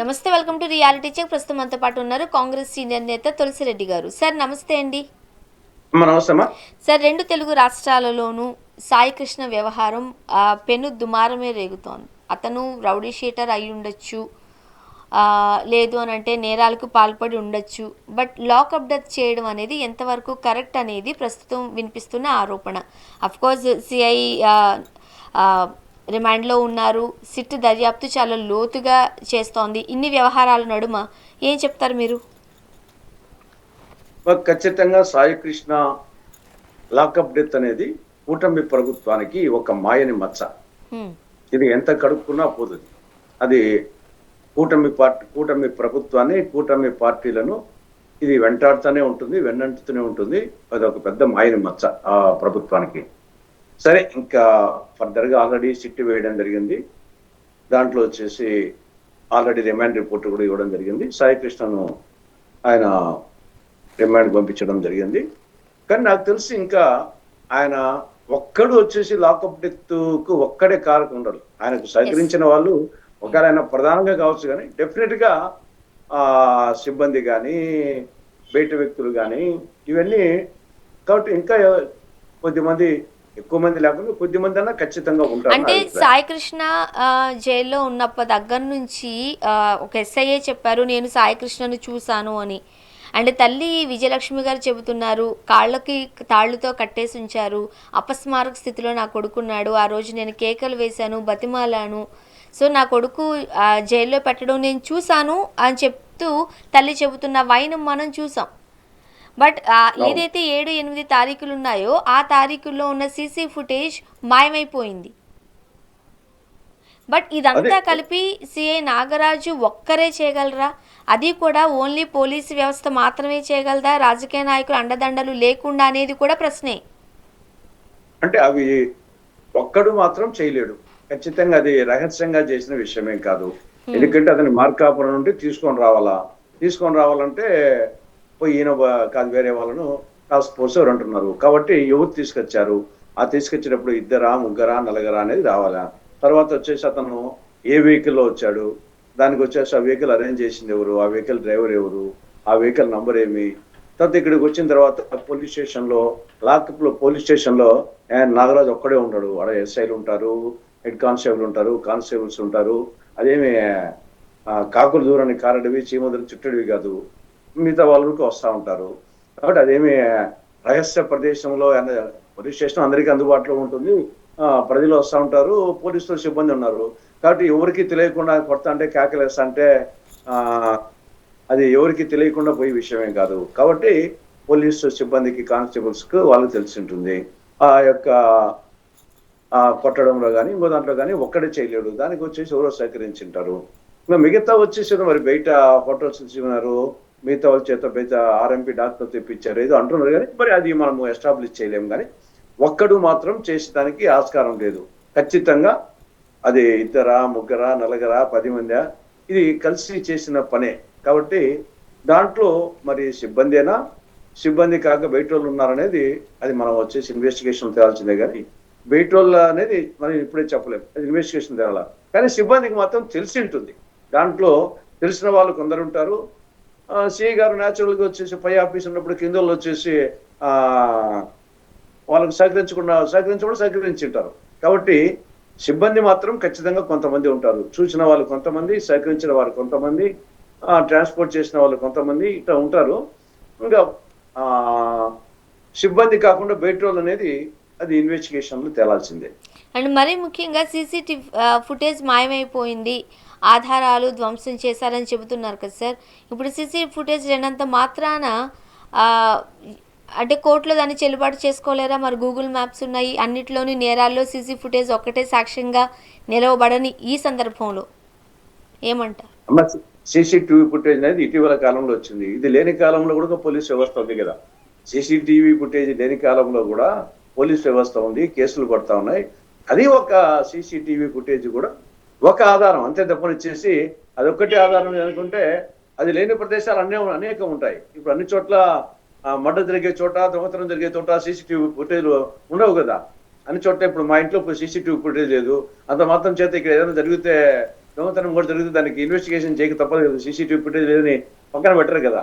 నమస్తే, welcome to reality check. ప్రస్తుతం మనతో పాటు ఉన్నారు కాంగ్రెస్ సీనియర్ నేత తులసిరెడ్డి గారు. సార్ నమస్తే అండి. నమస్తే అమ్మా. సార్, రెండు తెలుగు రాష్ట్రాలలోనూ సాయి కృష్ణ వ్యవహారం పెను దుమారమే రేగుతోంది. అతను రౌడీ షీటర్ అయి ఉండొచ్చు, లేదు అని అంటే నేరాలకు పాల్పడి ఉండొచ్చు. బట్ లాకప్ డెత్ చేయడం అనేది ఎంతవరకు కరెక్ట్ అనేది ప్రస్తుతం వినిపిస్తున్న ఆరోపణ. అఫ్కోర్స్ సిఐ రిమాండ్లో ఉన్నారు. సిట్ దర్యాప్తు చాలా లోతుగా చేస్తోంది. ఇన్ని వ్యవహారాల నడుమ ఏం చెప్తారు మీరు? ఖచ్చితంగా సాయి కృష్ణ లాకప్ డెత్ అనేది కూటమి ప్రభుత్వానికి ఒక మాయని మచ్చ. ఇది ఎంత కడుక్కున్నా పోతుంది. అది కూటమి ప్రభుత్వాన్ని, కూటమి పార్టీలను ఇది వెంటాడుతూనే ఉంటుంది, వెన్నంటుతూనే ఉంటుంది. అది ఒక పెద్ద మాయని మచ్చ ఆ ప్రభుత్వానికి. సరే, ఇంకా ఫర్దర్గా ఆల్రెడీ సిట్ వేయడం జరిగింది. దాంట్లో వచ్చేసి ఆల్రెడీ రిమాండ్ రిపోర్ట్ కూడా ఇవ్వడం జరిగింది. సాయి కృష్ణను ఆయన రిమాండ్ పంపించడం జరిగింది. కానీ నాకు తెలిసి ఇంకా ఆయన ఒక్కడు వచ్చేసి లాకప్ డెత్ కు ఒక్కడే కారకం ఉండరు. ఆయనకు సహకరించిన వాళ్ళు ఒకవేళ ఆయన ప్రధానంగా కావచ్చు, కానీ డెఫినెట్ గా సిబ్బంది కానీ బయట వ్యక్తులు కానీ ఇవన్నీ. కాబట్టి ఇంకా కొద్దిమంది, ఎక్కువ మంది లేకుండా కొద్దిమంది అన్నా ఖచ్చితంగా ఉంటారు. అంటే సాయి కృష్ణ జైల్లో ఉన్నప్పటి దగ్గర నుంచి ఒక ఎస్ఐఏ చెప్పారు, నేను సాయి కృష్ణను చూశాను అని. అంటే తల్లి విజయలక్ష్మి గారు చెబుతున్నారు, కాళ్ళకి తాళ్లతో కట్టేసి ఉంచారు, అపస్మారక స్థితిలో నా కొడుకున్నాడు, ఆ రోజు నేను కేకలు వేశాను, బతిమాలాను, సో నా కొడుకు జైల్లో పెట్టడం నేను చూశాను అని చెప్తూ తల్లి చెబుతున్న వైనం మనం చూసాం. బట్ ఏదైతే 7-8 తారీఖులు ఉన్నాయో ఆ తారీఖుల్లో ఉన్న సీసీ ఫుటేజ్ మాయమైపోయింది. బట్ ఇదంతా కలిపి సిఐ నాగరాజు ఒక్కరే చేయగలరా? అది కూడా ఓన్లీ పోలీసు వ్యవస్థ మాత్రమే చేయగలదా? రాజకీయ నాయకులు అండదండలు లేకుండా అనేది కూడా ప్రశ్నే. అంటే అవి ఒక్కడు మాత్రం చేయలేడు. ఖచ్చితంగా అది రహస్యంగా చేసిన విషయమేం కాదు. ఎందుకంటే అతని మార్కాపురం నుండి తీసుకొని రావాలంటే పోయి ఈయన కాదు, వేరే వాళ్ళను టాస్క్ ఫోర్స్ ఎవరు అంటున్నారు. కాబట్టి ఎవరు తీసుకొచ్చారు, ఆ తీసుకొచ్చినప్పుడు 2, 3, 4 అనేది రావాలా. తర్వాత వచ్చేసి అతను ఏ వెహికల్లో వచ్చాడు, దానికి వచ్చేసి ఆ వెహికల్ అరేంజ్ చేసింది ఎవరు, ఆ వెహికల్ డ్రైవర్ ఎవరు, ఆ వెహికల్ నంబర్ ఏమి. తర్వాత ఇక్కడికి వచ్చిన తర్వాత పోలీస్ స్టేషన్లో, లాకప్ లో పోలీస్ స్టేషన్లో నాగరాజు ఒక్కడే ఉండడు. అక్కడ ఎస్ఐలు ఉంటారు, హెడ్ కానిస్టేబుల్ ఉంటారు, కానిస్టేబుల్స్ ఉంటారు. అదేమి కాకులు దూరని కారడివి, చీమదులు చుట్టడివి కాదు, మిగతా వాళ్ళకి వస్తూ ఉంటారు. కాబట్టి అదేమి రహస్య ప్రదేశంలో పోలీస్ స్టేషన్ అందరికీ అందుబాటులో ఉంటుంది, ప్రజలు వస్తూ ఉంటారు, పోలీసులు సిబ్బంది ఉన్నారు. కాబట్టి ఎవరికి తెలియకుండా కొడతా అంటే, కేకలేస్తా అంటే అది ఎవరికి తెలియకుండా పోయే విషయమే కాదు. కాబట్టి పోలీసు సిబ్బందికి, కానిస్టేబుల్స్కి వాళ్ళకి తెలిసి ఉంటుంది. ఆ యొక్క కొట్టడంలో కానీ ఇంకో దాంట్లో కానీ ఒక్కడే చేయలేడు. దానికి వచ్చేసి ఎవరో సహకరించింటారు. ఇంకా మిగతా వచ్చేసి మరి బయట ఫోటోస్ తీసుకున్నారు, మిగతా వాళ్ళ చేత బయట ఆర్ఎంపీ డాక్టర్ తెప్పించారు ఏదో అంటున్నారు. కానీ మరి అది మనము ఎస్టాబ్లిష్ చేయలేము. కానీ ఒక్కడు మాత్రం చేసేదానికి ఆస్కారం లేదు. ఖచ్చితంగా అది 2, 3, 4, 10 మంది ఇది కలిసి చేసిన పనే. కాబట్టి దాంట్లో మరి సిబ్బంది కాక బయట వాళ్ళు ఉన్నారనేది అది మనం వచ్చేసి ఇన్వెస్టిగేషన్ తేవాల్సిందే. కానీ బయట వాళ్ళు అనేది మనం ఇప్పుడే చెప్పలేము, అది ఇన్వెస్టిగేషన్ తేవాలా. కానీ సిబ్బందికి మాత్రం తెలిసి ఉంటుంది. దాంట్లో తెలిసిన వాళ్ళు కొందరు ఉంటారు. సిఐ గారు న్యాచురల్గా వచ్చేసి పై ఆఫీస్ ఉన్నప్పుడు కింద వాళ్ళు వచ్చేసి వాళ్ళకు సహకరించి ఉంటారు. కాబట్టి సిబ్బంది మాత్రం ఖచ్చితంగా కొంతమంది ఉంటారు. చూసిన వాళ్ళు కొంతమంది, సహకరించిన వారు కొంతమంది, ట్రాన్స్పోర్ట్ చేసిన వాళ్ళు కొంతమంది ఇట్లా ఉంటారు. ఇంకా సిబ్బంది కాకుండా బయట వాళ్ళు అనేది అది ఇన్వెస్టిగేషన్లో తేలాల్సిందే. అండ్ మరీ ముఖ్యంగా సీసీటీవీ ఫుటేజ్ మాయమైపోయింది, ఆధారాలు ధ్వంసం చేశారని చెబుతున్నారు కదా సార్. ఇప్పుడు సీసీ ఫుటేజ్ లేనంత మాత్రాన అంటే కోర్టులో దాన్ని చెల్లుబాటు చేసుకోలేరా? మరి గూగుల్ మ్యాప్స్ ఉన్నాయి, అన్నిట్లోని నేరాల్లో సీసీ ఫుటేజ్ ఒక్కటే సాక్ష్యంగా నిలవబడని ఈ సందర్భంలో ఏమంటారు? సీసీటీవీ ఫుటేజ్ అనేది ఇటీవల కాలంలో వచ్చింది. ఇది లేని కాలంలో కూడా పోలీస్ వ్యవస్థ ఉంది కదా. సీసీటీవీ ఫుటేజ్ లేని కాలంలో కూడా పోలీస్ వ్యవస్థ ఉంది, కేసులు పడతా ఉన్నాయి. అది ఒక సీసీటీవీ ఫుటేజ్ కూడా ఒక ఆధారం అంతే తప్పనిచ్చేసి అదొక్కటి ఆధారం అనుకుంటే అది లేని ప్రదేశాలు అనేకం ఉంటాయి. ఇప్పుడు అన్ని చోట్ల మర్డర్ జరిగే చోట, దొంగతనం జరిగే చోట సీసీటీవీ ఫుటేజ్ ఉండవు కదా. అన్ని చోట్ల ఇప్పుడు మా ఇంట్లో సీసీటీవీ ఫుటేజ్ లేదు, అంత మాత్రం చేత ఇక్కడ ఏదైనా జరిగితే దొంగతనం కూడా జరిగితే దానికి ఇన్వెస్టిగేషన్ చేయక తప్పదు కదా, సీసీటీవీ ఫుటేజ్ లేదని పక్కన పెట్టరు కదా.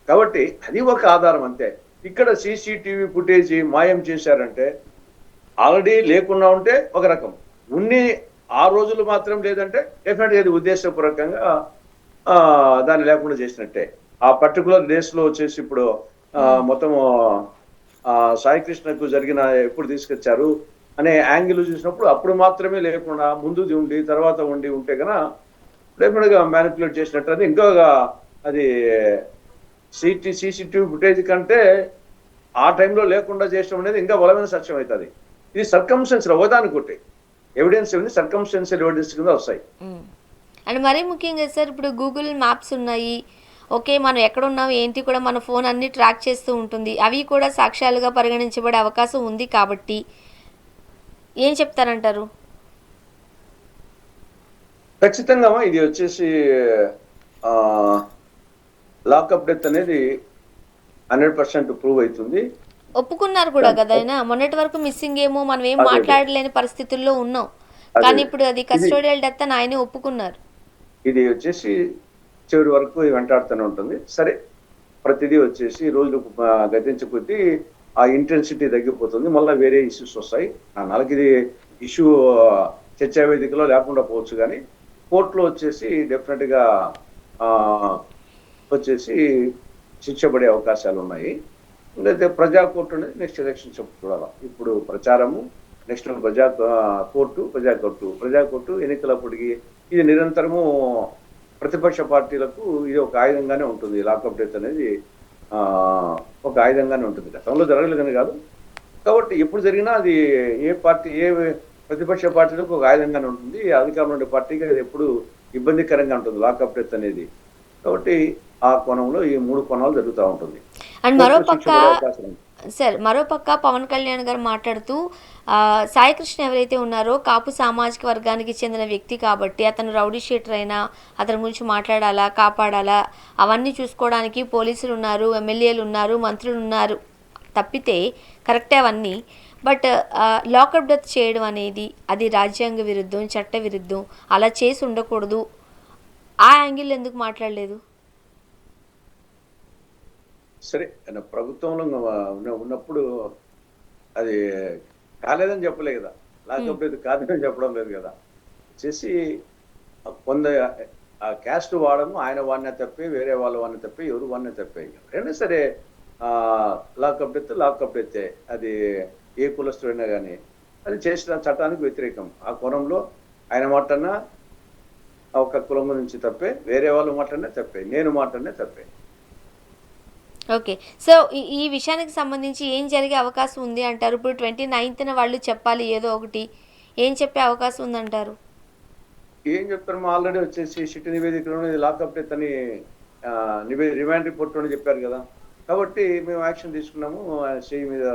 కాబట్టి అది ఒక ఆధారం అంతే. ఇక్కడ సీసీటీవీ ఫుటేజ్ మాయం చేశారంటే ఆల్రెడీ లేకుండా ఉంటే ఒక రకం, ఉన్ని ఆ రోజులు మాత్రం లేదంటే డెఫినెట్గా ఇది ఉద్దేశపూర్వకంగా దాన్ని లేకుండా చేసినట్టే. ఆ పర్టికులర్ డేస్ లో వచ్చేసి ఇప్పుడు మొత్తం సాయి కృష్ణకు జరిగిన ఎప్పుడు తీసుకొచ్చారు అనే యాంగిల్ చూసినప్పుడు అప్పుడు మాత్రమే లేకుండా ముందు ఉండి తర్వాత ఉండి ఉంటే కనుక డెఫినెట్ గా మ్యానిపులేట్ చేసినట్టు. అది ఇంకా అది సీసీటీవీ ఫుటేజ్ కంటే ఆ టైంలో లేకుండా చేయడం అనేది ఇంకా బలమైన సత్యం అవుతుంది. ఇది సర్కమ్స్టెన్స్ ఒకదానికి ఒకటి ఎవిడెన్స్ ఉంది, సర్కమ్స్టెన్షియల్ ఎవిడెన్స్ కింద వస్తాయి. అండ్ మరీ ముఖ్యంగా సార్ ఇప్పుడు గూగుల్ మ్యాప్స్ ఉన్నాయి, ఓకే మనం ఎక్కడ ఉన్నాం ఏంటి కూడా మన ఫోన్ అన్ని ట్రాక్ చేస్తూ ఉంటుంది, అవి కూడా సాక్ష్యాలుగా పరిగణించబడే అవకాశం ఉంది కాబట్టి ఏం చెప్తారంటారు? ఖచ్చితంగా ఇది వచ్చేసి లాకప్ డెత్ అనేది 100% ప్రూవ్ అవుతుంది. ఒప్పుకున్నారు కూడా కదా ఆయన, మొన్నటి వరకు మిస్సింగ్ ఏమో మనం ఏం మాట్లాడలేని పరిస్థితుల్లో ఉన్నాం, కానీ ఇప్పుడు అది కస్టోడియల్ డెత్ అని ఆయనే ఒప్పుకున్నారు. ఇది వచ్చేసి చివరి వరకు వెంటాడుతూనే ఉంటుంది. సరే, ప్రతిదీ వచ్చేసి రోజులు గతించే కొద్దీ ఆ ఇంటెన్సిటీ తగ్గిపోతుంది, మళ్ళీ వేరే ఇష్యూస్ వస్తాయి. నాలుగు ఇది ఇష్యూ చర్చా వేదికలో లేకుండా పోవచ్చు, కానీ కోర్టులో వచ్చేసి డెఫినెట్గా వచ్చేసి శిక్ష పడే అవకాశాలు ఉన్నాయి. అయితే ప్రజా కోర్టు అనేది నెక్స్ట్ ఎలక్షన్ చూడాలి. ఇప్పుడు ప్రచారము, నెక్స్ట్ ప్రజా కోర్టు ఎన్నికలప్పటికి ఇది నిరంతరము ప్రతిపక్ష పార్టీలకు ఇది ఒక ఆయుధంగానే ఉంటుంది. లాకప్ డెత్ అనేది ఒక ఆయుధంగానే ఉంటుంది. గతంలో జరగలేదని కాదు, కాబట్టి ఎప్పుడు జరిగినా అది ఏ ప్రతిపక్ష పార్టీలకు ఒక ఆయుధంగానే ఉంటుంది. అధికారంలో ఉండే పార్టీకి అది ఎప్పుడు ఇబ్బందికరంగా ఉంటుంది లాకప్ డెత్ అనేది. కాబట్టి ఆ కోణంలో ఈ 3 కోణాలు జరుగుతూ ఉంటుంది. అండ్ మరోపక్క పవన్ కళ్యాణ్ గారు మాట్లాడుతూ సాయి కృష్ణ ఎవరైతే ఉన్నారో కాపు సామాజిక వర్గానికి చెందిన వ్యక్తి కాబట్టి అతను రౌడీ షీటర్ అయినా అతని గురించి మాట్లాడాలా, కాపాడాలా, అవన్నీ చూసుకోవడానికి పోలీసులు ఉన్నారు, ఎమ్మెల్యేలు ఉన్నారు, మంత్రులు ఉన్నారు తప్పితే కరెక్టే అవన్నీ. బట్ లాకప్ డెత్ చేయడం అనేది అది రాజ్యాంగ విరుద్ధం, చట్ట విరుద్ధం, అలా చేసి ఉండకూడదు. ఆ యాంగిల్ ఎందుకు మాట్లాడలేదు? సరే, ప్రభుత్వంలో ఉన్నప్పుడు అది కాలేదని చెప్పలే కదా, లాకప్ డెత్ కాదని చెప్పడం లేదు కదా. చేసి కొంత క్యాస్ట్ వాడము, ఆయన వాడిన తప్పే, వేరే వాళ్ళు వాడిన తప్పే, ఎవరు వాడిన తప్పే. ఎవరైనా సరే లాకప్ డెత్ అది ఏ కులస్తుడైనా కానీ అది చేసిన చట్టానికి వ్యతిరేకం. ఆ కోణంలో ఆయన మాటన్నా ఒక కులం నుంచి తప్పే, వేరే వాళ్ళు మాట్లాడినా తప్పే, నేను మాట్లాడినా తప్పే. ఓకే, సో ఈ విషయానికి సంబంధించి ఏం జరిగే అవకాశం ఉంది అంటారు? ఇప్పుడు 29న వాళ్ళు చెప్పాలి ఏదో ఒకటి, ఏం చెప్పే అవకాశం ఉందంటారు? ఏం చెప్తారు, ఆల్రెడీ వచ్చేసి సిటీ నివేదికలోనే లాకప్ డెత్ అని రిమాండ్ రిపోర్ట్లోనే చెప్పారు కదా. కాబట్టి మేము యాక్షన్ తీసుకున్నాము, సిఐ మీద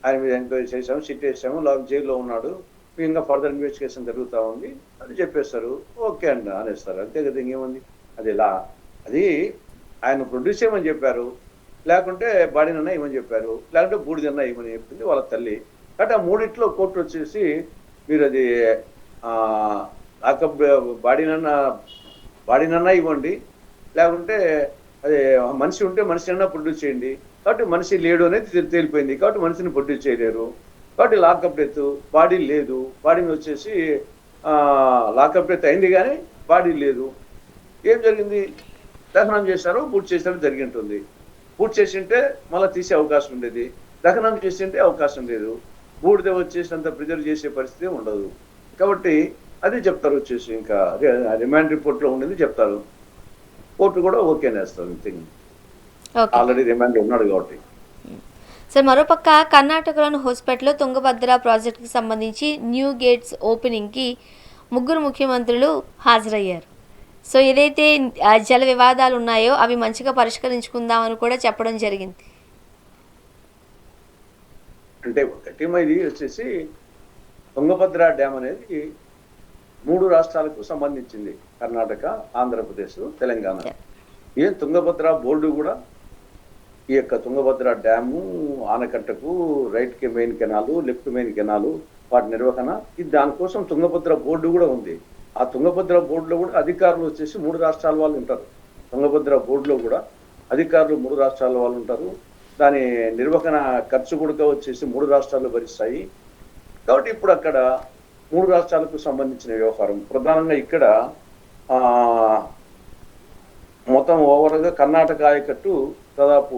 ఆయన మీద ఎంక్వైరీ చేసాము, సిట్ వేసాము, జైల్లో ఉన్నాడు, ఇంకా ఫర్దర్ ఇన్వెస్టిగేషన్ జరుగుతూ ఉంది అది చెప్పేస్తారు. ఓకే అండి అనేస్తారు, అంతే కదా, ఇంకేముంది. అది ఆయన ప్రొడ్యూస్ చేయమని చెప్పారు, లేకుంటే బాడీనన్నా ఇవ్వమని చెప్పారు, లేకుంటే బూడిదన్నా ఇవ్వమని చెప్పింది వాళ్ళ తల్లి. కాబట్టి ఆ మూడిట్లో కోర్టు వచ్చేసి మీరు అది లాకప్ బాడీనన్నా ఇవ్వండి, లేకుంటే అదే మనిషి ఉంటే మనిషినన్నా ప్రొడ్యూస్ చేయండి. కాబట్టి మనిషి లేడు అనేది తేలిపోయింది, కాబట్టి మనిషిని ప్రొడ్యూస్ చేయలేరు. కాబట్టి లాకప్ డెత్, బాడీ లేదు, బాడీని వచ్చేసి లాకప్ డెత్ అయింది కానీ బాడీ లేదు. ఏం జరిగింది, దహనం చేశారు, పూర్తి చేసినట్టు జరిగి ఉంటుంది. పూర్తి చేసింటే మళ్ళీ తీసే అవకాశం ఉండేది, దహనం చేసింటే అవకాశం లేదు, బూడిద వచ్చేసినంత ప్రిజర్వ్ చేసే పరిస్థితి ఉండదు. కాబట్టి అది చెప్తారు వచ్చేసి, ఇంకా రిమాండ్ రిపోర్ట్లో ఉండేది చెప్తారు, కోర్టు కూడా ఓకే నేస్తారు. ఆల్రెడీ రిమాండ్ ఉన్నాడు కాబట్టి. సార్, మరోపక్క కర్ణాటకలోని హోస్పేటలో తుంగభద్ర ప్రాజెక్టుకి సంబంధించి న్యూ గేట్స్ ఓపెనింగ్కి 3 ముఖ్యమంత్రులు హాజరయ్యారు. సో ఏదైతే జల వివాదాలు ఉన్నాయో అవి మంచిగా పరిష్కరించుకుందామని కూడా చెప్పడం జరిగింది. అంటే ఒకటి ఇది వచ్చేసి తుంగభద్ర డ్యామ్ అనేది 3 రాష్ట్రాలకు సంబంధించింది, కర్ణాటక, ఆంధ్రప్రదేశ్, తెలంగాణ. ఏం తుంగభద్ర బోర్డు కూడా ఈ యొక్క తుంగభద్ర డ్యాము ఆనకట్టకు right main canal, left main canal, వాటి నిర్వహణ, ఇది దానికోసం తుంగభద్ర బోర్డు కూడా ఉంది. ఆ తుంగభద్ర బోర్డులో కూడా అధికారులు వచ్చేసి 3 రాష్ట్రాల వాళ్ళు ఉంటారు. తుంగభద్ర బోర్డులో కూడా అధికారులు 3 రాష్ట్రాల వాళ్ళు ఉంటారు. దాని నిర్వహణ ఖర్చు కూడా వచ్చేసి 3 రాష్ట్రాలు భరిస్తాయి. కాబట్టి ఇప్పుడు అక్కడ 3 రాష్ట్రాలకు సంబంధించిన వ్యవహారం ప్రధానంగా ఇక్కడ ఆ మొత్తం ఓవర్గా కర్ణాటక ఆయకట్టు దాదాపు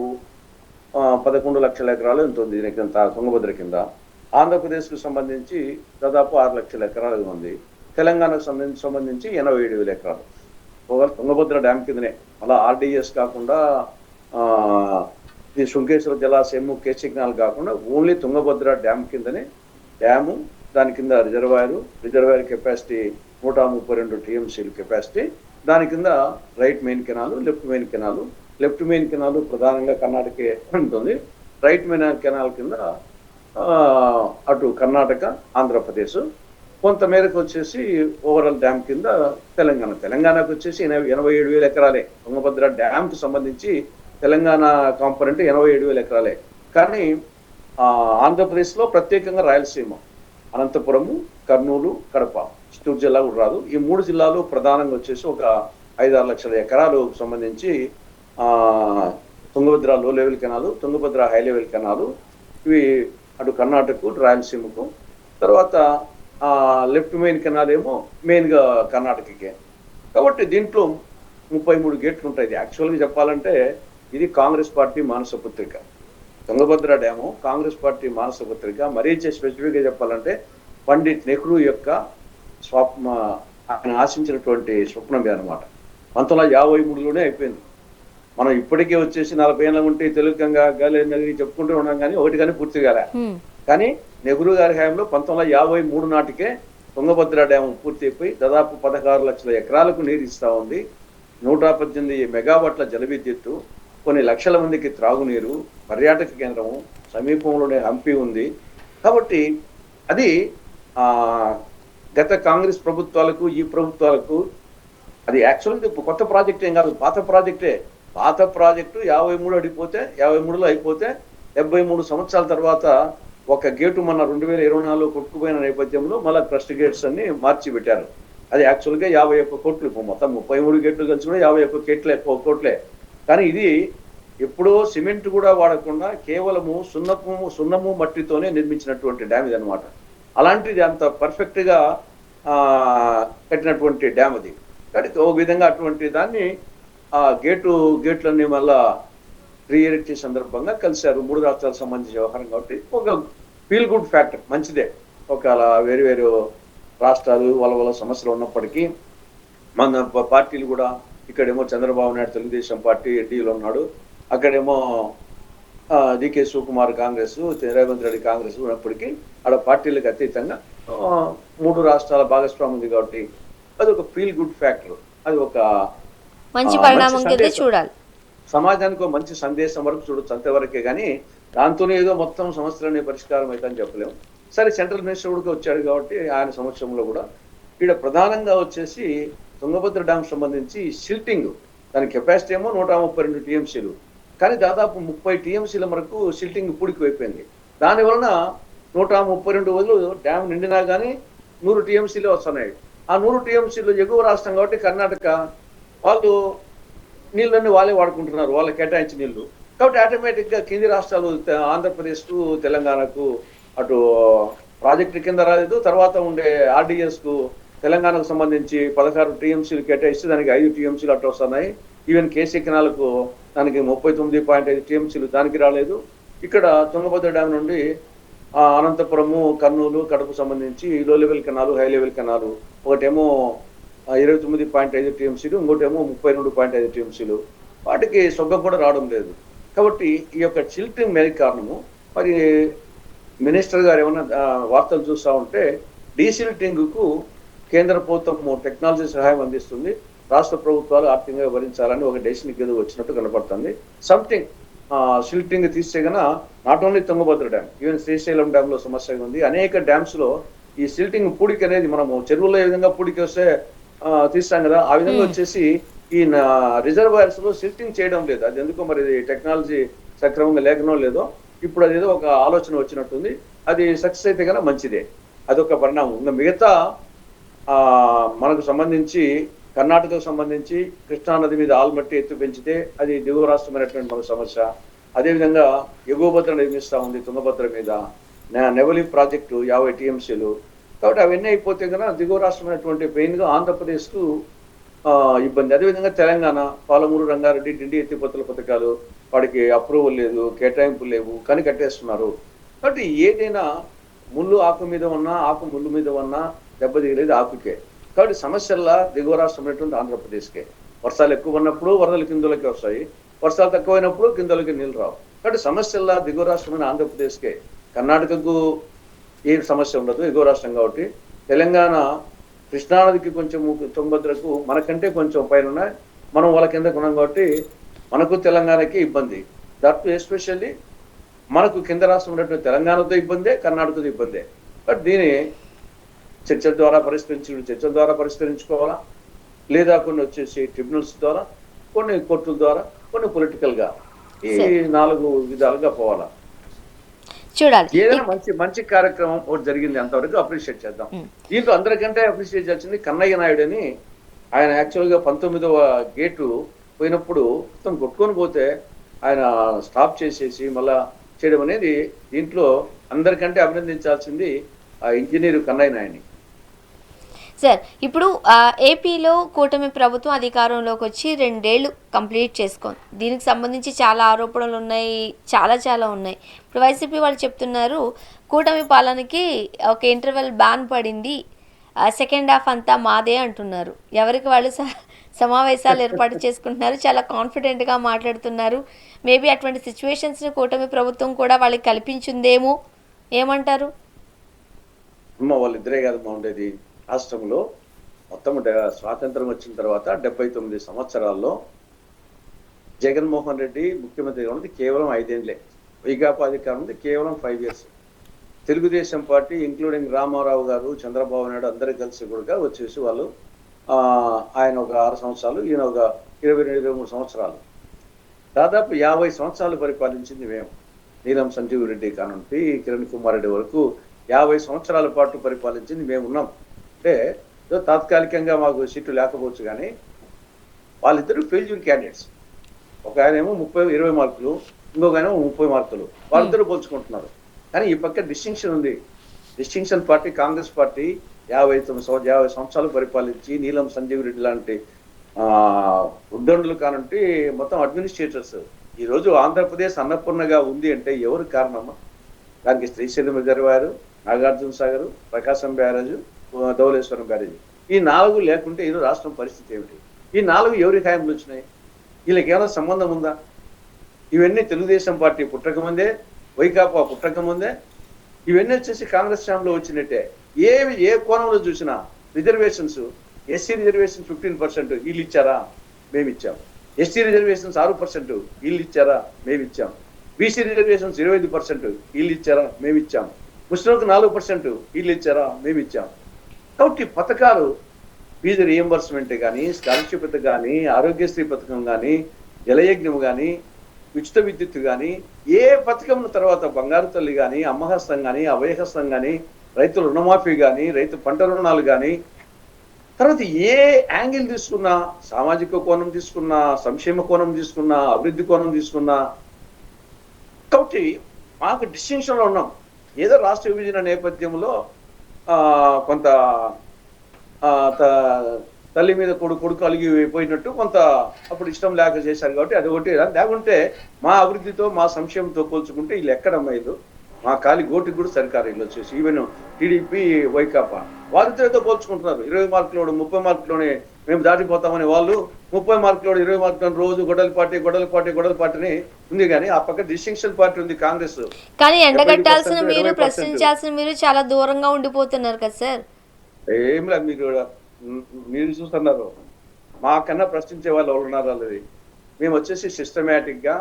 11 లక్షల ఎకరాలు ఎంత ఉంది దీని కింద తుంగభద్ర కింద. ఆంధ్రప్రదేశ్కు సంబంధించి దాదాపు 6 లక్షల ఎకరాలు ఉంది. తెలంగాణకు సంబంధించి 87,000 ఎకరాలు. తుంగభద్ర డ్యామ్ కిందనే అలా ఆర్డీఎస్ కాకుండా ఈ శృంగేశ్వర జలాశయం కేసీ కెనాల్ కాకుండా ఓన్లీ తుంగభద్ర డ్యామ్ కిందనే డ్యాము, దాని కింద రిజర్వాయర్ కెపాసిటీ 132 టీఎంసీలు కెపాసిటీ, దాని కింద right main canal, left main canal ప్రధానంగా కర్ణాటకే ఉంటుంది. రైట్ మెయిన్ కెనాల్ కింద అటు కర్ణాటక, ఆంధ్రప్రదేశ్, కొంతమేరకు వచ్చేసి ఓవరాల్ డ్యామ్ కింద తెలంగాణకు వచ్చేసి 87,000 ఎకరాలే. తుంగభద్ర డ్యామ్ కు సంబంధించి తెలంగాణ కాంపొనెంట్ 87,000 ఎకరాలే. కానీ ఆంధ్రప్రదేశ్ లో ప్రత్యేకంగా రాయలసీమ, అనంతపురము, కర్నూలు, కడప, చిత్తూరు జిల్లా కూడా రాదు. ఈ 3 జిల్లాలు ప్రధానంగా వచ్చేసి ఒక 5-6 లక్షల ఎకరాలు సంబంధించి తుంగభద్ర లో level canal, Tungabhadra high level canal, ఇవి అటు కర్ణాటకకు, రాయలసీమకు. తర్వాత లెఫ్ట్ మెయిన్ కెనాల్ ఏమో మెయిన్గా కర్ణాటకకే. కాబట్టి దీంట్లో 33 గేట్లు ఉంటాయి. యాక్చువల్గా చెప్పాలంటే ఇది కాంగ్రెస్ పార్టీ మానస పత్రిక. తుంగభద్ర డ్యాము కాంగ్రెస్ పార్టీ మానస పత్రిక. మరీ స్పెసిఫిక్గా చెప్పాలంటే పండిట్ నెహ్రూ యొక్క ఆయన ఆశించినటువంటి స్వప్నం అనమాట. 1953లోనే అయిపోయింది. మనం ఇప్పటికే వచ్చేసి 40 ఏళ్ళ ఉంటే తెలుగుగా గాలి చెప్పుకుంటూ ఉన్నాం, కానీ ఒకటి కానీ పూర్తి కాలే. కానీ నెహ్రూ గారి హయాంలో 1953 నాటికే తుంగభద్ర డ్యాము పూర్తి అయిపోయి దాదాపు 16 లక్షల ఎకరాలకు నీరు ఇస్తా ఉంది. 118 మెగావాట్ల జల విద్యుత్తు, కొన్ని లక్షల మందికి త్రాగునీరు, పర్యాటక కేంద్రము, సమీపంలోనే హంపి ఉంది. కాబట్టి అది గత కాంగ్రెస్ ప్రభుత్వాలకు ఈ ప్రభుత్వాలకు అది యాక్చువల్గా కొత్త ప్రాజెక్ట్ ఏం కాదు, పాత ప్రాజెక్టే. పాత ప్రాజెక్టు 53 అడిగిపోతే 53లో అయిపోతే 73 సంవత్సరాల తర్వాత ఒక గేటు మన 2024లో కొట్టుకుపోయిన నేపథ్యంలో మళ్ళీ ట్రస్ట్ గేట్స్ అన్ని మార్చి పెట్టారు. అది యాక్చువల్గా 51 కోట్లు. మొత్తం 33 గేట్లు కలిసి కూడా 51 కోట్లే. కానీ ఇది ఎప్పుడో సిమెంట్ కూడా వాడకుండా కేవలము సున్నము మట్టితోనే నిర్మించినటువంటి డ్యామ్ ఇది అనమాట. అలాంటిది అంత పర్ఫెక్ట్గా కట్టినటువంటి డ్యామ్ అది. కానీ ఒక విధంగా అటువంటి దాన్ని గేట్లన్నీ మళ్ళా రీఎరెక్ట్ చేసే సందర్భంగా కలిశారు. 3 రాష్ట్రాలకు సంబంధించిన వ్యవహారం కాబట్టి ఒక ఫీల్ గుడ్ ఫ్యాక్టర్, మంచిదే. ఒక వేరు వేరు రాష్ట్రాలు వాళ్ళ సమస్యలు ఉన్నప్పటికీ మన పార్టీలు కూడా, ఇక్కడేమో చంద్రబాబు నాయుడు తెలుగుదేశం పార్టీ ఎన్డీఏలో ఉన్నాడు, అక్కడేమో డికే శివకుమార్ కాంగ్రెస్, రేవంత్ రెడ్డి కాంగ్రెస్ ఉన్నప్పటికీ ఆడ పార్టీలకు అతీతంగా 3 రాష్ట్రాల భాగస్వామ్యం ఉంది. కాబట్టి అది ఒక ఫీల్ గుడ్ ఫ్యాక్టర్. అది ఒక మంచి పరిణామం కింద చూడాలి. సమాజానికి ఒక మంచి సందేశం వరకు చూడొచ్చు, అంతవరకే. కానీ దాంతోనే ఏదో మొత్తం సమస్యలనే పరిష్కారం అవుతుందని చెప్పలేము. సరే, సెంట్రల్ మినిస్టర్ కూడా వచ్చాడు కాబట్టి ఆయన సమక్షంలో కూడా ఇక్కడ ప్రధానంగా వచ్చేసి తుంగభద్ర డ్యామ్ సంబంధించి సిల్టింగ్, దాని కెపాసిటీ ఏమో 132 టీఎంసీలు, కానీ దాదాపు 30 టీఎంసీల వరకు సిల్టింగ్ పూడికిపోయిపోయింది. దానివలన 132 బదులు డ్యామ్ నిండినా కానీ 100 టీఎంసీలే వస్తున్నాయి. ఆ 100 టీఎంసీలు ఎగువ రాష్ట్రం కాబట్టి కర్ణాటక వాళ్ళు నీళ్ళన్నీ వాళ్ళే వాడుకుంటున్నారు, వాళ్ళ కేటాయించిన నీళ్లు. కాబట్టి ఆటోమేటిక్గా కింది రాష్ట్రాలు ఆంధ్రప్రదేశ్కు, తెలంగాణకు అటు ప్రాజెక్టు కింద రాలేదు. తర్వాత ఉండే ఆర్డీఎస్కు తెలంగాణకు సంబంధించి 16 టీఎంసీలు కేటాయిస్తే దానికి 5 టీఎంసీలు అట్లా వస్తున్నాయి. ఈవెన్ కేసీ కెనాల్కు దానికి 39.5 టీఎంసీలు దానికి రాలేదు. ఇక్కడ తుంగభద్ర డ్యామ్ నుండి అనంతపురము, కర్నూలు, కడపకు సంబంధించి లో level canal, high level canal, ఒకటేమో 29.5 టీఎంసీలు, ఇంకోటేమో 32.5 టీఎంసీలు, వాటికి సొగ్గం కూడా రావడం లేదు. కాబట్టి ఈ యొక్క చిల్టింగ్ మేరకు కారణము. మరి మినిస్టర్ గారు ఏమన్నా వార్తలు చూస్తూ ఉంటే డీసిల్టింగ్కు కేంద్ర ప్రభుత్వం టెక్నాలజీ సహాయం అందిస్తుంది, రాష్ట్ర ప్రభుత్వాలు ఆర్థికంగా భరించాలని ఒక డెసిషన్కి ఏదో వచ్చినట్టు కనపడుతుంది. సంథింగ్ సిల్టింగ్ తీస్తే కన్నా not only Tungabhadra dam, even Srisailam dam లో సమస్య ఉంది. అనేక డ్యామ్స్ లో ఈ సిల్టింగ్ పూడికి అనేది మనము చెరువుల్లో ఏ విధంగా పూడికి వస్తే తీస్తాం కదా, ఆ విధంగా వచ్చేసి ఈ రిజర్వాయర్స్ లో సిల్టింగ్ చేయడం లేదు. అది ఎందుకో మరి టెక్నాలజీ సక్రమంగా లేకనో లేదో, ఇప్పుడు అదేదో ఒక ఆలోచన వచ్చినట్టుంది. అది సక్సెస్ అయితే కన్నా మంచిదే, అదొక పరిణామం. ఇంకా మిగతా మనకు సంబంధించి కర్ణాటకకు సంబంధించి కృష్ణా నది మీద ఆల్మట్టి ఎత్తు పెంచితే అది దిగువ రాష్ట్రమైనటువంటి మన సమస్య. అదేవిధంగా ఎగువ భద్ర నిర్మిస్తా ఉంది తుంగభద్ర మీద, నెవలి ప్రాజెక్టు 50 టీఎంసీలు. కాబట్టి అవన్నీ అయిపోతే కనుక దిగువ రాష్ట్రమైనటువంటి మెయిన్గా ఆంధ్రప్రదేశ్కు ఇబ్బంది. అదేవిధంగా తెలంగాణ పాలమూరు, రంగారెడ్డి, డిండి ఎత్తిపోతల పథకాలు వాడికి అప్రూవల్ లేదు, కేటాయింపులు లేవు, కానీ కట్టేస్తున్నారు. కాబట్టి ఏదైనా ముళ్ళు ఆకు మీద ఉన్నా, ఆకు ముళ్ళు మీద ఉన్నా దెబ్బ దిగలేదు ఆకుకే. కాబట్టి సమస్యల్లా దిగువ రాష్ట్రమైనటువంటి ఆంధ్రప్రదేశ్కే. వర్షాలు ఎక్కువ ఉన్నప్పుడు వరదలు కిందలకి వస్తాయి, వర్షాలు తక్కువైనప్పుడు కిందలకి నీళ్ళు రావు. కాబట్టి సమస్యల్లా దిగువ రాష్ట్రమైన ఆంధ్రప్రదేశ్కే. కర్ణాటకకు ఏ సమస్య ఉండదు, ఎగువ రాష్ట్రం కాబట్టి. తెలంగాణ కృష్ణానదికి కొంచెం తుంగభద్రకు మనకంటే కొంచెం పైన ఉన్నాయి, మనం వాళ్ళ కింద కొన్నాం కాబట్టి మనకు తెలంగాణకి ఇబ్బంది. దట్ ఎస్పెషల్లీ మనకు కింద రాష్ట్రం ఉన్నటువంటి తెలంగాణతో ఇబ్బందే, కర్ణాటకతో ఇబ్బందే. బట్ దీని చర్చల ద్వారా పరిష్కరించుకోవాలా, లేదా కొన్ని వచ్చేసి ట్రిబ్యునల్స్ ద్వారా, కొన్ని కోర్టుల ద్వారా, కొన్ని పొలిటికల్గా, ఈ 4 విధాలుగా పోవాలా. చూడాలి. ఏదైనా మంచి కార్యక్రమం ఒకటి జరిగింది, అంతవరకు అప్రిషియేట్ చేద్దాం. దీంట్లో అందరికంటే అప్రిషియేట్ చేసింది కన్నయ్య నాయుడు అని. ఆయన యాక్చువల్గా 19వ గేటు పోయినప్పుడు మొత్తం కొట్టుకొని పోతే ఆయన స్టాప్ చేసేసి మళ్ళా చేయడం అనేది దీంట్లో అందరికంటే అభినందించాల్సింది ఆ ఇంజనీరు కన్నయ్య నాయుడిని. సార్, ఇప్పుడు ఏపీలో కూటమి ప్రభుత్వం అధికారంలోకి వచ్చి 2 ఏళ్ళు కంప్లీట్ చేసుకుంది. దీనికి సంబంధించి చాలా ఆరోపణలు ఉన్నాయి, చాలా ఉన్నాయి. ఇప్పుడు వైసీపీ వాళ్ళు చెప్తున్నారు కూటమి పాలనకి ఒక ఇంటర్వెల్ బ్యాన్ పడింది, సెకండ్ హాఫ్ అంతా మాదే అంటున్నారు. ఎవరికి వాళ్ళు సమావేశాలు ఏర్పాటు చేసుకుంటున్నారు, చాలా కాన్ఫిడెంట్గా మాట్లాడుతున్నారు. మేబీ అటువంటి సిచ్యువేషన్స్ని కూటమి ప్రభుత్వం కూడా వాళ్ళకి కల్పించిందేమో, ఏమంటారు? వాళ్ళిద్దరే కాదమ్మా ఉండేది రాష్ట్రంలో. మొత్తం స్వాతంత్రం వచ్చిన తర్వాత 79 సంవత్సరాల్లో జగన్మోహన్ రెడ్డి ముఖ్యమంత్రిగా ఉన్నది కేవలం 5 ఏళ్లే. వైకాపా అధికారం ఉంది కేవలం 5 years. Telugu Desam party including Rama Rao గారు, చంద్రబాబు నాయుడు అందరూ కలిసి కూడా వచ్చేసి వాళ్ళు ఆయన ఒక 6 సంవత్సరాలు, ఈయన ఒక 22-23 సంవత్సరాలు, దాదాపు 50 సంవత్సరాలు పరిపాలించింది మేము. నీలం సంజీవ్ రెడ్డి కానుండి కిరణ్ కుమార్ రెడ్డి వరకు 50 సంవత్సరాల పాటు పరిపాలించింది మేము ఉన్నాం. అంటే తాత్కాలికంగా మాకు సీట్లు లేకపోవచ్చు, కానీ వాళ్ళిద్దరూ ఫెయిల్యూర్ క్యాండిడేట్స్. ఒక ఆయన ఏమో 20 మార్కులు, ఇంకొక ఆయన 30 మార్కులు, వాళ్ళిద్దరూ పోల్చుకుంటున్నారు. కానీ ఈ పక్క డిస్టింక్షన్ ఉంది. డిస్టింక్షన్ పార్టీ కాంగ్రెస్ పార్టీ 50 సంవత్సరాలు పరిపాలించి నీలం సంజీవ్ రెడ్డి లాంటి ఉద్దండులు కానుంటి మొత్తం అడ్మినిస్ట్రేటర్స్. ఈరోజు ఆంధ్రప్రదేశ్ అన్నపూర్ణగా ఉంది అంటే ఎవరు కారణమా? దానికి శ్రీశైలం రిజర్వాయర్, నాగార్జున సాగర్, ప్రకాశం బ్యారేజ్, ధవళేశ్వరం బ్యారేజ్, ఈ 4 లేకుంటే ఈరోజు రాష్ట్రం పరిస్థితి ఏమిటి? ఈ 4 ఎవరి ఖాయంలో వచ్చినాయి? వీళ్ళకి ఏమైనా సంబంధం ఉందా? ఇవన్నీ తెలుగుదేశం పార్టీ పుట్టకముందే, వైకాపా పుట్టకముందే, ఇవన్నీ వచ్చేసి కాంగ్రెస్ టైంలో వచ్చినట్టే. ఏ కోణంలో చూసినా రిజర్వేషన్స్, ఎస్సీ రిజర్వేషన్స్ 15% వీళ్ళు ఇచ్చారా? మేము ఇచ్చాం. ఎస్టీ రిజర్వేషన్స్ 6% వీళ్ళు ఇచ్చారా? మేము ఇచ్చాం. బీసీ రిజర్వేషన్స్ 25% వీళ్ళు ఇచ్చారా? మేము ఇచ్చాం. ముస్లింలకు 4% వీళ్ళు ఇచ్చారా? మేము ఇచ్చాం. కాబట్టి పథకాలు, ఫీజు రియంబర్స్మెంట్ కానీ, స్కాలర్షిప్ కానీ, ఆరోగ్యశ్రీ పథకం కానీ, జలయజ్ఞం కానీ, ఉచిత విద్యుత్ కానీ, ఏ పథకం తర్వాత బంగారు తల్లి కానీ, అమ్మహస్తం కానీ, అభయహస్తం కానీ, రైతుల రుణమాఫీ కానీ, రైతు పంట రుణాలు కానీ, తర్వాత ఏ యాంగిల్ తీసుకున్నా, సామాజిక కోణం తీసుకున్నా, సంక్షేమ కోణం తీసుకున్నా, అభివృద్ధి కోణం తీసుకున్నా, కాబట్టి మాకు డిస్టింక్షన్లో ఉన్నాం. ఏదో రాష్ట్ర విభజన నేపథ్యంలో కొంత తల్లి మీద కొడుకు అలిగిపోయినట్టు కొంత అప్పుడు ఇష్టం లేక చేశారు. కాబట్టి అది ఒకటి. లేకుంటే మా అభివృద్ధితో, మా సంక్షేమంతో పోల్చుకుంటే వీళ్ళు ఎక్కడమ్మాయిలు, మా కాలి గోటికి కూడా సరికారు వీళ్ళు వచ్చేసి. ఈవెన్ టీడీపీ, వైకాపా వాళ్ళతో పోల్చుకుంటున్నారు. 20 మార్కులోడు 30 మార్కులోనే మేము దాటిపోతామని వాళ్ళు, 30 మార్కులోడు 20 మార్కులను రోజు గొడవల పార్టీని ఉంది. కానీ ఆ పక్క డిస్టింక్షన్ పార్టీ ఉంది కాంగ్రెస్. కానీ ఎండగట్టాల్సిన మీరు, ప్రశ్నించాల్సిన మీరు చాలా దూరంగా ఉండిపోతున్నారు కదా సార్. ఏం లేదు, మీరు చూస్తున్నారు. మాకన్నా ప్రశ్నించే వాళ్ళు ఎవరు ఉన్నారు? వాళ్ళది మేము వచ్చేసి సిస్టమేటిక్ గా,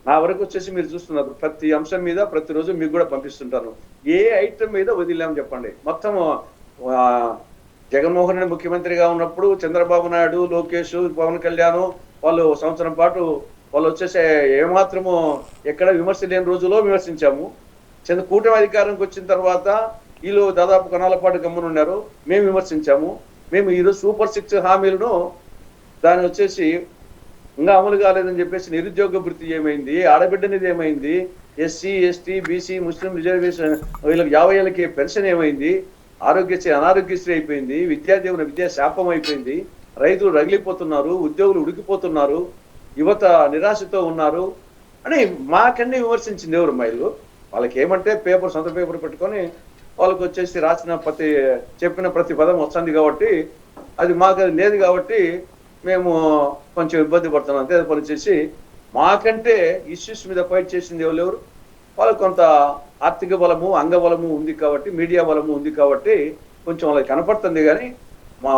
నా వరకు వచ్చేసి మీరు చూస్తున్నారు, ప్రతి అంశం మీద ప్రతిరోజు మీకు కూడా పంపిస్తుంటాను. ఏ ఐటమ్ మీద వదిలేమని చెప్పండి. మొత్తం జగన్మోహన్ రెడ్డి ముఖ్యమంత్రిగా ఉన్నప్పుడు చంద్రబాబు నాయుడు, లోకేష్, పవన్ కళ్యాణ్ వాళ్ళు సంవత్సరం పాటు వాళ్ళు వచ్చేసి ఏమాత్రము ఎక్కడ విమర్శ లేని రోజులో విమర్శించాము. కూటమి అధికారంకి వచ్చిన తర్వాత వీళ్ళు దాదాపు కొన్నాళ్ళ పాటు గమ్మునున్నారు. మేము విమర్శించాము. మేము ఈరోజు సూపర్ 6 హామీలను దాని వచ్చేసి ఇంకా అమలు కాలేదని చెప్పేసి నిరుద్యోగ భృతి ఏమైంది, ఆడబిడ్డనిది ఏమైంది, ఎస్సీ ఎస్టీ బీసీ ముస్లిం రిజర్వేషన్ వీళ్ళకి 50 ఏళ్ళకి పెన్షన్ ఏమైంది, ఆరోగ్యశ్రీ అనారోగ్యశ్రీ అయిపోయింది, విద్యాదీవన విద్యా శాపం అయిపోయింది, రైతులు రగిలిపోతున్నారు, ఉద్యోగులు ఉడికిపోతున్నారు, యువత నిరాశతో ఉన్నారు అని మాకన్నీ విమర్శించింది ఎవరు మైలు. వాళ్ళకి ఏమంటే సొంత పేపర్ పెట్టుకొని వాళ్ళకి వచ్చేసి చెప్పిన ప్రతి పదం వస్తుంది కాబట్టి అది మాకు అది లేదు కాబట్టి మేము కొంచెం ఇబ్బంది పడుతున్నాం అంతే. పని చేసి మాకంటే ఇష్యూస్ మీద ఫైట్ చేసింది ఎవరు, వాళ్ళకు కొంత ఆర్థిక బలము అంగబలము ఉంది కాబట్టి మీడియా బలము ఉంది కాబట్టి కొంచెం వాళ్ళకి కనపడుతుంది. కానీ మా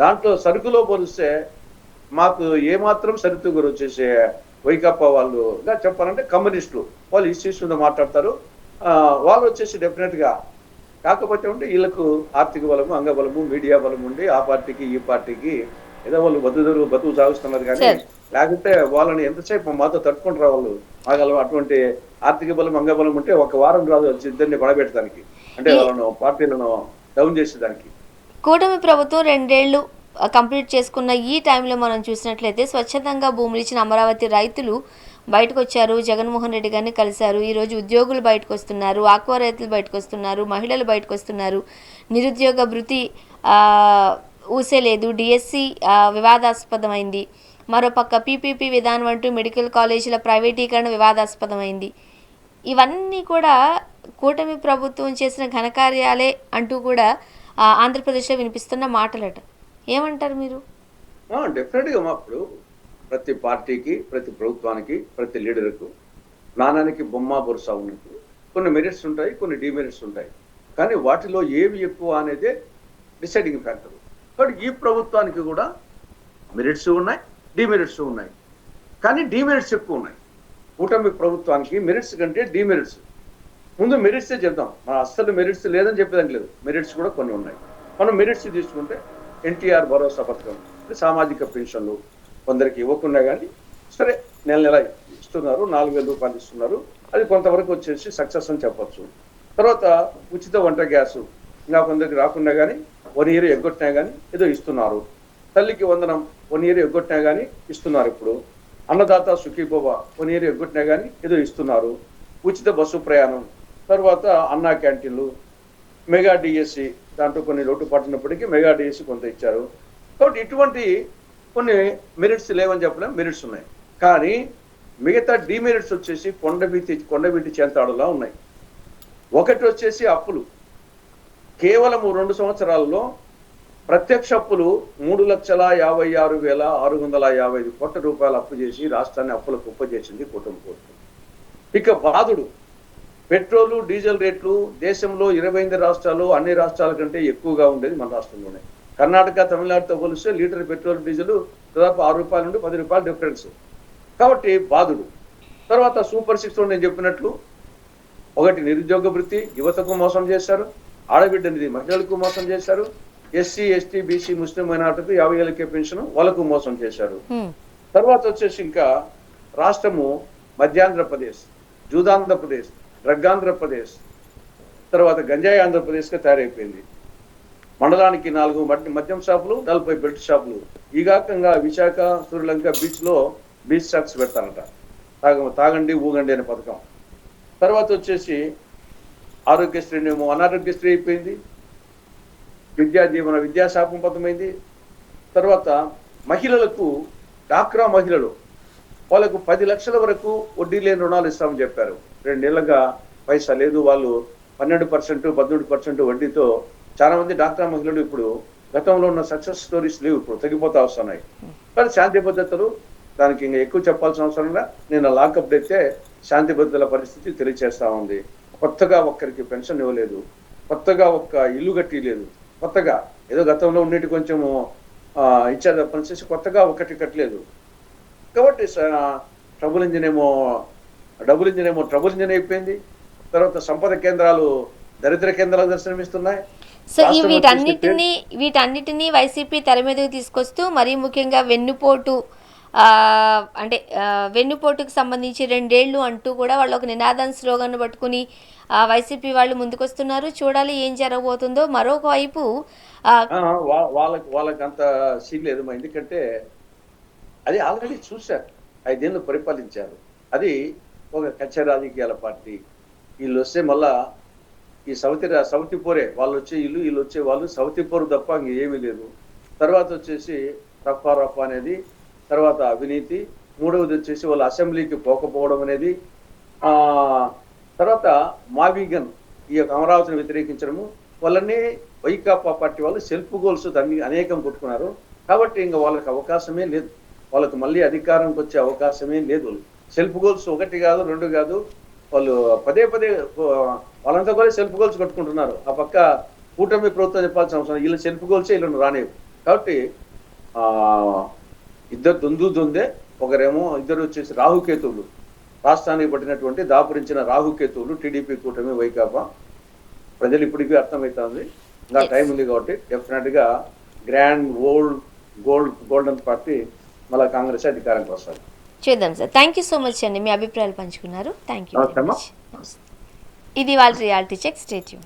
దాంట్లో సరుకులో పోలిస్తే మాకు ఏమాత్రం సరితూగురు వచ్చేసి వైకాపా వాళ్ళు చెప్పాలంటే కమ్యూనిస్టులు వాళ్ళు ఇష్యూస్ మీద మాట్లాడతారు. వాళ్ళు వచ్చేసి డెఫినెట్ గా కాకపోతే ఉంటే వీళ్ళకు ఆర్థిక బలము అంగబలము మీడియా బలం ఉండి ఆ పార్టీకి ఈ పార్టీకి ఏదో వాళ్ళు బతుకు సాగుతున్నారు. కానీ లేకపోతే వాళ్ళని ఎంతసేపు మాతో తట్టుకుంటారు వాళ్ళు. మాకు అటువంటి ఆర్థిక బలం అంగబలం ఉంటే ఒక వారం రాదు ఇద్దరిని పడబెట్టడానికి, అంటే వాళ్ళను పార్టీలను డౌన్ చేసేదానికి. కూటమి ప్రభుత్వం 2 ఏళ్లు కంప్లీట్ చేసుకున్న ఈ టైంలో మనం చూసినట్లయితే స్వచ్ఛందంగా భూములు ఇచ్చిన అమరావతి రైతులు బయటకు వచ్చారు, జగన్మోహన్ రెడ్డి గారిని కలిశారు. ఈరోజు ఉద్యోగులు బయటకు వస్తున్నారు, ఆక్వా రైతులు బయటకు వస్తున్నారు, మహిళలు బయటకు వస్తున్నారు. నిరుద్యోగ భృతి ఊసేలేదు, డిఎస్సి వివాదాస్పదమైంది. మరోపక్క పీపీపీ విధానం అంటూ మెడికల్ కాలేజీల ప్రైవేటీకరణ వివాదాస్పదమైంది. ఇవన్నీ కూడా కూటమి ప్రభుత్వం చేసిన ఘనకార్యాలే అంటూ కూడా ఆంధ్రప్రదేశ్లో వినిపిస్తున్న మాటలట. ఏమంటారు మీరు? డెఫినెట్గా అప్పుడు ప్రతి పార్టీకి ప్రతి ప్రభుత్వానికి ప్రతి లీడర్కు నాణానికి బొమ్మ బొరుసా ఉన్నట్టు కొన్ని మెరిట్స్ ఉంటాయి, కొన్ని డిమెరిట్స్ ఉంటాయి. కానీ వాటిలో ఏవి ఎక్కువ అనేదే డిసైడింగ్ ఫ్యాక్టర్. కాబట్టి ఈ ప్రభుత్వానికి కూడా మెరిట్స్ ఉన్నాయి, డిమెరిట్స్ ఉన్నాయి. కానీ డిమెరిట్స్ ఎక్కువ ఉన్నాయి. కూటమి ప్రభుత్వానికి మెరిట్స్ కంటే డిమెరిట్స్. ముందు మెరిట్సే చెప్దాం. మన అస్సలు మెరిట్స్ లేదని చెప్పేదానికి లేదు, మెరిట్స్ కూడా కొన్ని ఉన్నాయి. మనం మెరిట్స్ తీసుకుంటే ఎన్టీఆర్ భరోసా పథకం, సామాజిక పెన్షన్లు కొందరికి ఇవ్వకుండా కానీ సరే నెల ఇస్తున్నారు, 4,000 రూపాయలు ఇస్తున్నారు. అది కొంతవరకు వచ్చేసి సక్సెస్ అని చెప్పచ్చు. తర్వాత ఉచిత వంట గ్యాసు ఇంకా కొందరికి రాకుండా కానీ 1 ఇయర్ ఎగ్గొట్టినా కానీ ఏదో ఇస్తున్నారు. తల్లికి వందనం 1 ఇయర్ ఎగ్గొట్టినా కానీ ఇస్తున్నారు. ఇప్పుడు అన్నదాత సుఖీభవ 1 ఇయర్ ఎగ్గొట్టినా కానీ ఏదో ఇస్తున్నారు. ఉచిత బస్సు ప్రయాణం, తర్వాత అన్నా క్యాంటీన్లు, మెగా డిఎస్సి దాంట్లో కొన్ని లోటుపాటు ఉన్నప్పటికీ మెగా డిఎస్సి కొంత ఇచ్చారు. కాబట్టి ఇటువంటి కొన్ని మెరిట్స్ లేవని చెప్పలేం, మెరిట్స్ ఉన్నాయి. కానీ మిగతా డిమెరిట్స్ వచ్చేసి కొండబీటి చేంతాడులా ఉన్నాయి. ఒకటి వచ్చేసి అప్పులు. కేవలం 2 సంవత్సరాలలో ప్రత్యక్ష అప్పులు 3,56,655 కోట్ల రూపాయలు అప్పు చేసి రాష్ట్రాన్ని అప్పుల కుప్ప చేసింది కూటమి ప్రభుత్వం. ఇక బాధుడు పెట్రోలు డీజిల్ రేట్లు దేశంలో 28 రాష్ట్రాలు అన్ని రాష్ట్రాల కంటే ఎక్కువగా ఉండేది మన రాష్ట్రంలోనే. కర్ణాటక తమిళనాడుతో పోలిస్తే లీటర్ పెట్రోల్ డీజిల్ దాదాపు 6 రూపాయల నుండి 10 రూపాయల డిఫరెన్స్. కాబట్టి బాధుడు. తర్వాత సూపర్ 6 నేను చెప్పినట్లు ఒకటి నిరుద్యోగ భృతి యువతకు మోసం చేశారు, ఆడబిడ్డనిది మహిళలకు మోసం చేశారు, ఎస్సీ ఎస్టీ బీసీ ముస్లిం మైనార్టీలకు 50 ఏళ్ళకే పెన్షన్ వాళ్ళకు మోసం చేశారు. తర్వాత వచ్చేసి ఇంకా రాష్ట్రము మధ్యాంధ్రప్రదేశ్, జూదాంధ్రప్రదేశ్, డ్రగ్-ఆంధ్రప్రదేశ్, తర్వాత గంజాయి ఆంధ్రప్రదేశ్గా తయారైపోయింది. మండలానికి 4 మద్యం షాపులు, 40 బెల్ట్ షాపులు. ఈ కాకంగా విశాఖ శ్రీలంక బీచ్లో బీచ్ షాప్స్ పెడతారట. తాగండి ఊగండి అనే పథకం. తర్వాత వచ్చేసి ఆరోగ్యశ్రీ ఏమో అనారోగ్యశ్రీ అయిపోయింది. విద్యాదీవన విద్యాశాపం పథకమైంది. తర్వాత మహిళలకు డాక్రా మహిళలు వాళ్ళకు 10 లక్షల వరకు వడ్డీ లేని రుణాలు ఇస్తామని చెప్పారు. 2 నెలలుగా పైసా లేదు. వాళ్ళు 12%, 13% వడ్డీతో చాలా మంది డాక్రా మహిళలు ఇప్పుడు గతంలో ఉన్న సక్సెస్ స్టోరీస్ లేవు, ఇప్పుడు తగ్గిపోతా వస్తున్నాయి. కానీ శాంతి భద్రతలు దానికి ఇంకా ఎక్కువ చెప్పాల్సిన అవసరం లేదు. నేను లాకప్ అయితే శాంతి భద్రతల పరిస్థితి తెలియచేస్తా ఉంది. కొత్తగా ఒక్కరికి పెన్షన్ ఇవ్వలేదు, కొత్తగా ఒక్క ఇల్లు కట్టి లేదు, కొత్తగా ఏదో గతంలో ఉన్నట్టు కొంచెము ఇచ్చారు పనిచేసి కొత్తగా ఒకటి కట్టలేదు. కాబట్టి డబుల్ ఇంజిన్ ఏమో ట్రబుల్ ఇంజిన్ అయిపోయింది. తర్వాత సంపద కేంద్రాలు దరిద్ర కేంద్రాలు దర్శనమిస్తున్నాయి. సో వీటన్నిటినీ వైసీపీ తెర మీదకి తీసుకొస్తూ మరీ ముఖ్యంగా వెన్నుపోటు అంటే వెన్నుపోటుకు సంబంధించి 2 ఏళ్ళు అంటూ కూడా వాళ్ళు ఒక నినాదం స్లోగన్ పట్టుకుని వైసీపీ వాళ్ళు ముందుకొస్తున్నారు. చూడాలి ఏం జరగబోతుందో. మరొక వైపు ఆ, వాళ్ళకి అంత సీన్ లేదు ఎందుకంటే అది ఆల్రెడీ చూశారు, 5 ఏళ్ళు పరిపాలించారు. అది ఒక కచ్చ రాజకీయాల పార్టీ. వీళ్ళు వస్తే మళ్ళా ఈ సౌతి పోరే, వాళ్ళు వచ్చే వీళ్ళు వచ్చే వాళ్ళు సౌతి పోరు తప్ప ఇంకేమీ లేదు. తర్వాత వచ్చేసి రఫా అనేది, తర్వాత అవినీతి, మూడవది వచ్చేసి వాళ్ళు అసెంబ్లీకి పోకపోవడం అనేది, ఆ తర్వాత మావిగన్ ఈ యొక్క అమరావతిని వ్యతిరేకించడము, వాళ్ళని వైకాపా పార్టీ వాళ్ళు సెల్ఫ్ గోల్స్ దాన్ని అనేకం కొట్టుకున్నారు. కాబట్టి ఇంకా వాళ్ళకి అవకాశమే లేదు, వాళ్ళకి మళ్ళీ అధికారంకి వచ్చే అవకాశమే లేదు. సెల్ఫ్ గోల్స్ 1 కాదు 2 కాదు, వాళ్ళు పదే వాళ్ళంతా కూడా సెల్ఫ్ గోల్స్ కట్టుకుంటున్నారు. ఆ పక్క కూటమి ప్రభుత్వం చెప్పాల్సిన అవసరం, వీళ్ళు సెల్ఫ్ గోల్సే వీళ్ళని రానివ్వు. కాబట్టి ఇద్దరు దొందే. ఒకరేమో ఇద్దరు వచ్చేసి రాహుకేతువులు, రాష్ట్రానికి పట్టినటువంటి దాపురించిన రాహుకేతువులు, టీడీపీ కూటమి వైకాపా. ప్రజలు ఇప్పటికీ అర్థమవుతుంది, ఇంకా టైం ఉంది కాబట్టి డెఫినెట్ గా గ్రాండ్ గోల్డెన్ పార్టీ మళ్ళీ కాంగ్రెస్ అధికారానికి వస్తారు. చూద్దాం sir. Thank you so much అండి, మీ అభిప్రాయాలు పంచుకున్నారు. Thank you. నమస్తే అమ్మా. ఇది వాళ్ళ రియాలిటీ చెక్. Stay tune.